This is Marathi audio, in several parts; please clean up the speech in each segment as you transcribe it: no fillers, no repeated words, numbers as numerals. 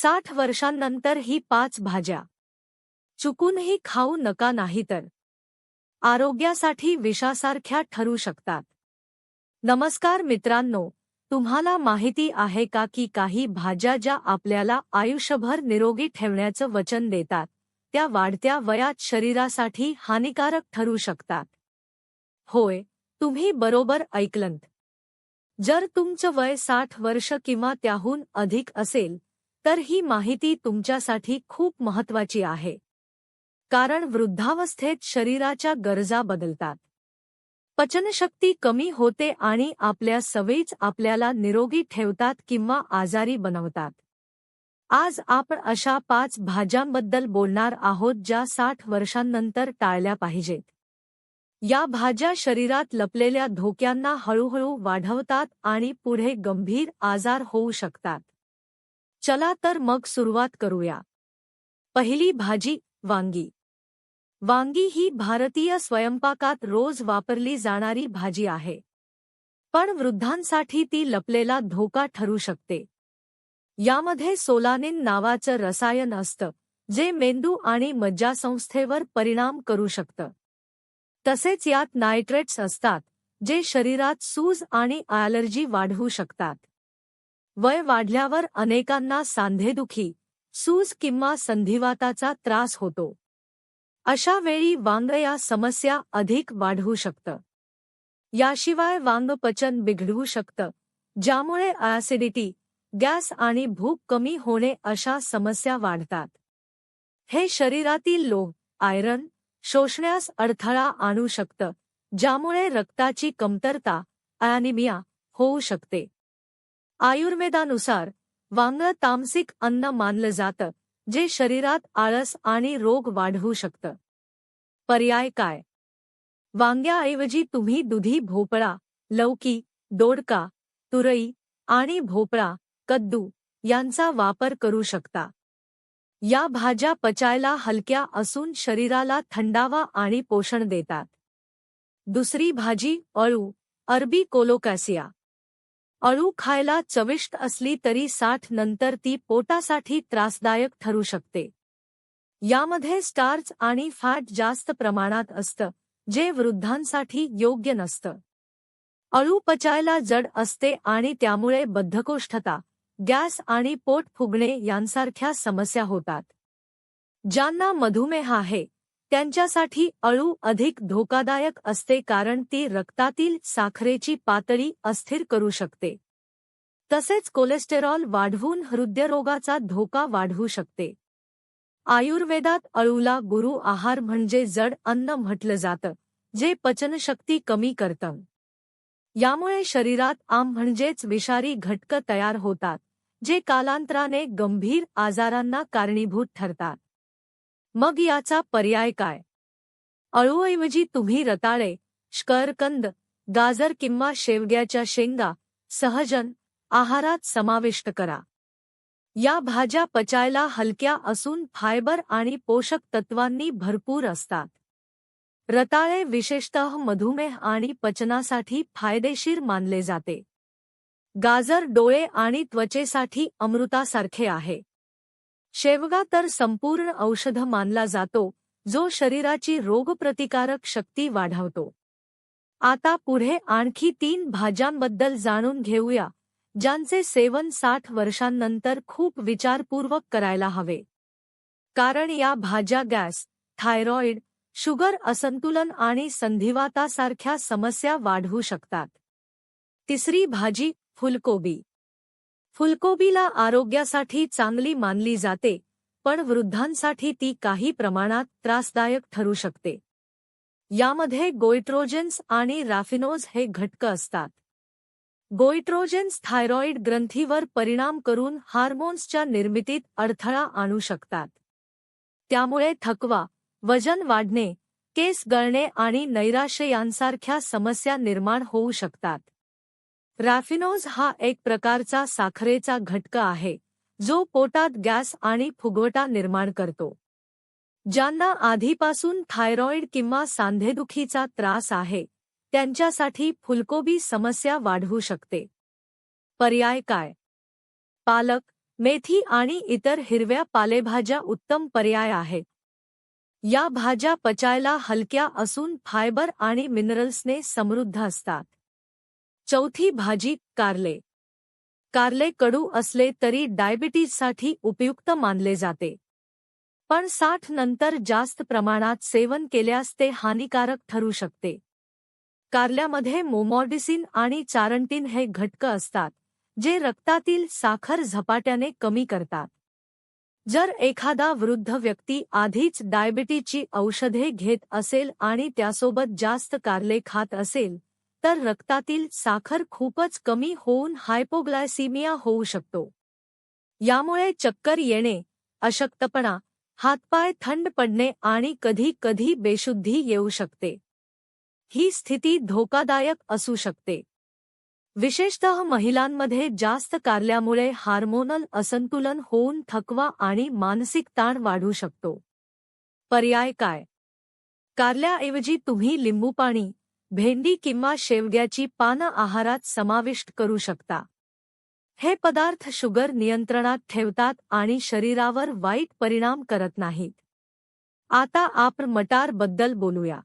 60 वर्षांनंतर ही 5 भाज्या चुकूनही खाऊ नका, नाहीतर आरोग्यासाठी विषासारख्या ठरू शकतात. नमस्कार मित्रांनो, तुम्हाला माहिती आहे का की काही भाज्या ज्या आपल्याला आयुष्यभर निरोगी ठेवण्याचं वचन देतात, त्या वाढत्या वयात शरीरासाठी हानिकारक ठरू शकतात. होय, तुम्ही बरोबर ऐकलंत. जर तुमचं वय 60 वर्ष किंवा त्याहून अधिक असेल, तर ही माहिती तुमच्यासाठी खूप महत्त्वाची आहे. कारण वृद्धावस्थेत शरीराच्या गरजा बदलतात. पचनशक्ती कमी होते आणि आपल्या सवयीच आपल्याला निरोगी ठेवतात किंवा आजारी बनवतात. आज आपण अशा 5 भाज्यांबद्दल बोलणार आहोत ज्या 60 वर्षांनंतर टाळल्या पाहिजेत. या भाज्या शरीरात लपलेल्या धोक्यांना हळूहळू वाढवतात आणि पुढे गंभीर आजार होऊ शकतात. चला तर मग सुरुवात करूया. पहिली भाजी, वांगी. वांगी ही भारतीय स्वयंपाकात रोज वापरली जाणारी भाजी आहे. पण वृद्धांसाठी ती लपलेला धोका ठरू शकते. यामध्ये सोलानिन नावाचं रसायन असतं, जे मेंदू आणि मज्जासंस्थेवर परिणाम करू शकतं. तसेच यात नायट्रेट्स असतात, जे शरीरात सूज आणि ॲलर्जी वाढवू शकतात. वय वाढल्यावर अनेकांना सांधेदुखी, सूज किंवा संधिवाताचा त्रास होतो. अशा वेळी वांग या समस्या अधिक वाढवू शकतं. याशिवाय वांग पचन बिघडवू शकतं, ज्यामुळे ॲसिडिटी, गॅस आणि भूक कमी होणे अशा समस्या वाढतात. हे शरीरातील लोह, आयरन शोषण्यास अडथळा आणू शकतं, ज्यामुळे रक्ताची कमतरता, ॲनिमिया होऊ शकते. आयुर्वेदानुसार वांग तामसिक अन्न मानलं जातं, जे शरीरात आळस आणि रोग वाढवू शकतं. पर्याय काय? वांग्याऐवजी तुम्ही दुधी भोपळा, लौकी, दोडका, तुरई आणि भोपळा, कद्दू यांचा वापर करू शकता. या भाज्या पचायला हलक्या असून शरीराला थंडावा आणि पोषण देतात. दुसरी भाजी, अळू, अरबी कोलोकॅसिया. अळू खायला चविष्ट असली तरी 60 नंतर ती पोटासाठी त्रासदायक ठरू शकते. यामध्ये स्टार्च आणि फॅट जास्त प्रमाणात असतं, जे वृद्धांसाठी योग्य नसतं. अळू पचायला जड असते आणि त्यामुळे बद्धकोष्ठता, गॅस आणि पोट फुगणे यांसारख्या समस्या होतात. ज्यांना मधुमेह आहे, त्यांच्यासाठी अळू अधिक धोकादायक असते कारण ती रक्तातील साखरेची पातळी अस्थिर करू शकते. तसेच कोलेस्टेरॉल वाढवून हृदयरोगाचा धोका वाढवू शकते. आयुर्वेदात अळूला गुरु आहार म्हणजे जड अन्न म्हटलं जातं, जे पचनशक्ती कमी करतं. यामुळे शरीरात आम म्हणजेच विषारी घटक तयार होतात, जे कालांतराने गंभीर आजारांना कारणीभूत ठरतात. मग याचा पर्याय काय? अळूऐवजी तुम्ही रताळे, शकरकंद, गाजर किंवा शेवग्याच्या शेंगा सहजन आहारात समाविष्ट करा. या भाज्या पचायला हलक्या असून फायबर आणि पोषक तत्वांनी भरपूर असतात. रताळे विशेषतः मधुमेह आणि पचनासाठी फायदेशीर मानले जाते. गाजर डोळे आणि त्वचेसाठी अमृतासारखे आहे. शेवगा तर संपूर्ण औषध मानला जातो, जो शरीराची रोगप्रतिकारक शक्ती वाढवतो. आता पुढे आणखी 3 भाज्यांबद्दल जाणून घेऊया, ज्यांचे सेवन 60 वर्षांनंतर खूप विचारपूर्वक करायला हवे. कारण या भाज्या गॅस, थायरॉइड, शुगर असंतुलन आणि संधिवातासारख्या समस्या वाढवू शकतात. तिसरी भाजी, फुलकोबी. फुलकोबीला आरोग्यासाठी चांगली मानली जाते, पण वृद्धांसाठी ती काही प्रमाणात त्रासदायक ठरू शकते. यामध्ये गोइट्रोजेन्स आणि रॅफिनोज हे घटक असतात. गोइट्रोजेन्स थायरॉइड ग्रंथीवर परिणाम करून हार्मोन्सच्या निर्मितीत अडथळा आणू शकतात. त्यामुळे थकवा, वजन वाढणे, केस गळणे आणि नैराश्य यांसारख्या समस्या निर्माण होऊ शकतात. रॅफिनोज हा एक प्रकारचा साखरेचा घटक आहे, जो पोटात गॅस आणि फुगवटा निर्माण करतो. ज्यांना आधीपासून थायरॉइड किंवा सांधेदुखीचा त्रास आहे, त्यांच्यासाठी फुलकोबी समस्या वाढवू शकते. पर्याय काय? पालक, मेथी आणि इतर हिरव्या पालेभाज्या उत्तम पर्याय आहेत. या भाज्या पचायला हलक्या असून फायबर आणि मिनरल्सने समृद्ध असतात. चौथी भाजी कारले. कारले कडू असले तरी डायबिटीजसाठी उपयुक्त मानले जाते. पण 60 नंतर जास्त प्रमाणात सेवन केल्यास ते हानिकारक ठरू शकते. कारल्यामध्ये मोमॉर्टिसिन आणि चारंटिन हे घटक असतात, जे रक्तातील साखर झपाट्याने कमी करतात. जर एखादा वृद्ध व्यक्ती आधीच डायबिटीजची औषधे घेत असेल आणि त्यासोबत जास्त कारले खात असेल, तर रक्तातील साखर खूपच कमी होऊन हायपोग्लायसिमिया होऊ शकतो. यामुळे चक्कर येणे, अशक्तपणा, हातपाय थंड पडणे आणि कधी-कधी बेशुद्धी येऊ शकते. ही स्थिती धोकादायक असू शकते. विशेषतः महिलांमध्ये जास्त कारल्यामुळे हार्मोनल असंतुलन होऊन थकवा आणि मानसिक ताण वाढू शकतो. पर्याय काय? कारल्याऐवजी तुम्ही लिंबूपाणी, भेंडी किंवा शेवग्याची पानं आहारात समाविष्ट करू शकता. हे पदार्थ शुगर नियंत्रणात ठेवतात आणि शरीरावर वाईट परिणाम करत नाहीत. आता आपण मटार बद्दल बोलूया.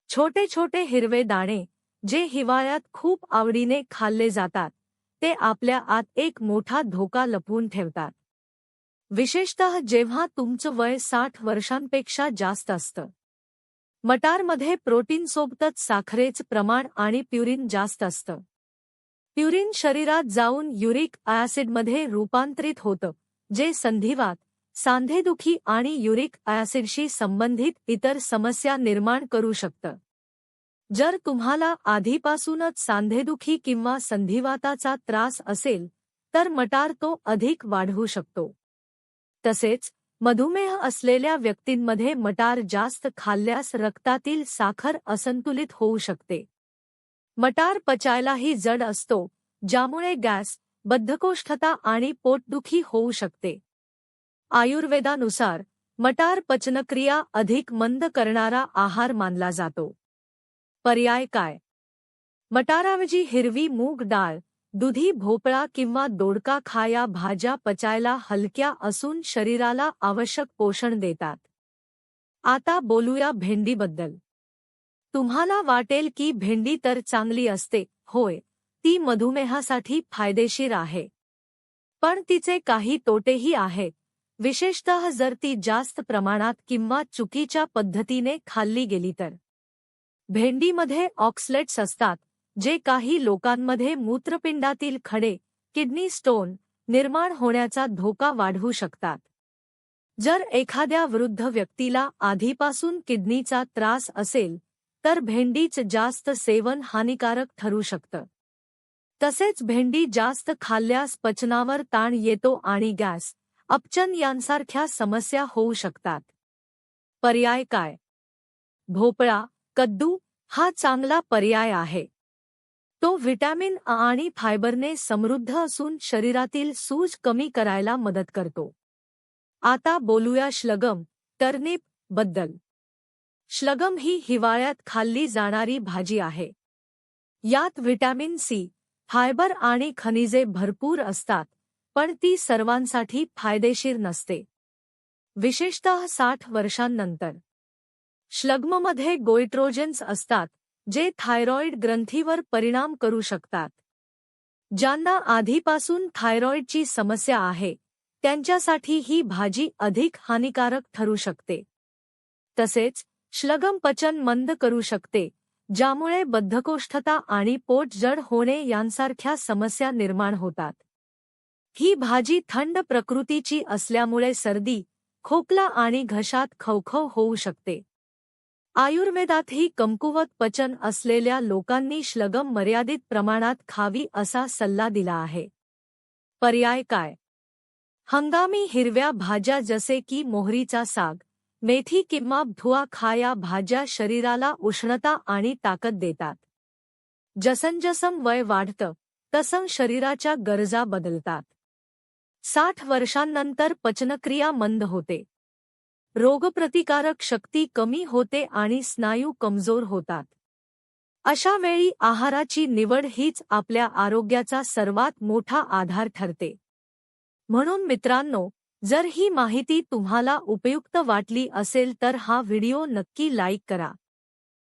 छोटे छोटे हिरवे दाणे, जे हिवाळ्यात खूप आवडीने खाल्ले जातात, ते आपल्या आत एक मोठा धोका लपवून ठेवतात. विशेषतः जेव्हा तुमचं वय 60 वर्षांपेक्षा जास्त असतं. मटारमध्ये प्रोटीनसोबतच साखरेचं प्रमाण आणि प्युरिन जास्त असतं. प्युरिन शरीरात जाऊन युरिक ॲसिडमध्ये रूपांतरित होतं, जे संधिवात, सांधेदुखी आणि युरिक ॲसिडशी संबंधित इतर समस्या निर्माण करू शकतं. जर तुम्हाला आधीपासूनच सांधेदुखी किंवा संधिवाताचा त्रास असेल, तर मटार तो अधिक वाढवू शकतो. तसेच मधुमेह असलेल्या व्यक्तींमध्ये मटार जास्त खाल्ल्यास रक्तातील साखर असंतुलित होऊ शकते. मटार पचायलाही जड असतो, ज्यामुळे गॅस, बद्धकोष्ठता आणि पोटदुखी होऊ शकते. आयुर्वेदानुसार मटार पचनक्रिया अधिक मंद करणारा आहार मानला जातो. पर्याय काय? मटाराऐवजी हिरवी मूग डाळ, दुधी भोपळा किंवा दोडका खा. या भाज्या पचायला हलक्या असून शरीराला आवश्यक पोषण देतात. आता बोलूया भेंडीबद्दल. तुम्हाला वाटेल की भेंडी तर चांगली असते, होय, ती मधुमेहासाठी फायदेशीर आहे. पण तिचे काही तोटेही आहेत, विशेषतः जर ती जास्त प्रमाणात किंवा चुकीच्या पद्धतीने खाल्ली गेली तर. भेंडीमध्ये ऑक्सलेट्स असतात, जे काही लोकांमध्ये मूत्रपिंडातील खडे, किडनी स्टोन, निर्माण होण्याचा धोका वाढवू शकतात. जर एखाद्या वृद्ध व्यक्तीला आधीपासून किडनीचा त्रास असेल, तर भेंडीचं जास्त सेवन हानिकारक ठरू शकतं. तसेच भेंडी जास्त खाल्ल्यास पचनावर ताण येतो आणि गॅस, अपचन यांसारख्या समस्या होऊ शकतात. पर्याय काय? भोपळा, कद्दू हा चांगला पर्याय आहे. तो व्हिटॅमिन अ आणि फायबरने समृद्ध असून शरीरातील सूज कमी करायला मदत करतो. आता बोलूया श्लगम, टर्निप बद्दल. श्लगम ही हिवाळ्यात खाल्ली जाणारी भाजी आहे. यात व्हिटॅमिन सी, फायबर आणि खनिजे भरपूर असतात, पण ती सर्वांसाठी फायदेशीर नसते. विशेषतः 60 वर्षांनंतर. श्लगममध्ये गोइट्रोजेन्स असतात, जे थायरॉइड ग्रंथीवर परिणाम करू शकतात. ज्यांना आधीपासून थायरॉइडची समस्या आहे, त्यांच्यासाठी ही भाजी अधिक हानिकारक ठरू शकते. तसेच श्लगम पचन मंद करू शकते, ज्यामुळे बद्धकोष्ठता आणि पोट जड होणे यांसारख्या समस्या निर्माण होतात. ही भाजी थंड प्रकृतीची असल्यामुळे सर्दी, खोकला आणि घशात खवखव होऊ शकते. आयुर्वेदातही कमकुवत पचन असलेल्या लोकांनी श्लगम मर्यादित प्रमाणात खावी असा सल्ला दिला आहे. पर्याय काय? हंगामी हिरव्या भाज्या जसे की मोहरीचा साग, मेथी किंवा भुआ खा. या भाज्या शरीराला उष्णता आणि ताकद देतात. जसंजसं वय वाढतं, तसं शरीराच्या गरजा बदलतात. 60 वर्षांनंतर पचनक्रिया मंद होते. रोगप्रतिकारक शक्ती कमी होते आणि स्नायू कमजोर होतात. अशा वेळी आहाराची निवड हीच आपल्या आरोग्याचा सर्वात मोठा आधार ठरते. म्हणून मित्रांनो, जर ही माहिती तुम्हाला उपयुक्त वाटली असेल तर हा व्हिडिओ नक्की लाईक करा.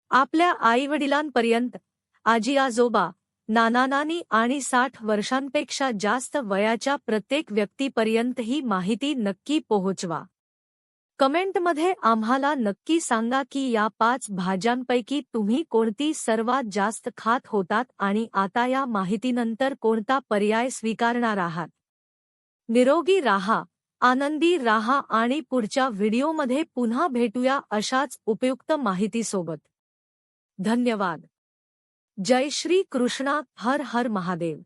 आपल्या आईवडिलांपर्यंत, आजी-आजोबा, नाना-नानी आणि 60 वर्षांपेक्षा जास्त वयाच्या प्रत्येक व्यक्तीपर्यंत ही माहिती नक्की पोहोचवा. कमेंटमध्ये आम्हाला नक्की सांगा की या 5 भाज्यांपैकी तुम्ही कोणती सर्वात जास्त खात होतात आणि आता या माहितीनंतर कोणता पर्याय स्वीकारणार आहात. निरोगी राहा, आनंदी राहा आणि पुढच्या व्हिडिओमध्ये पुन्हा भेटूया अशाच उपयुक्त माहितीसोबत. धन्यवाद. जय श्री कृष्णा. हर हर महादेव.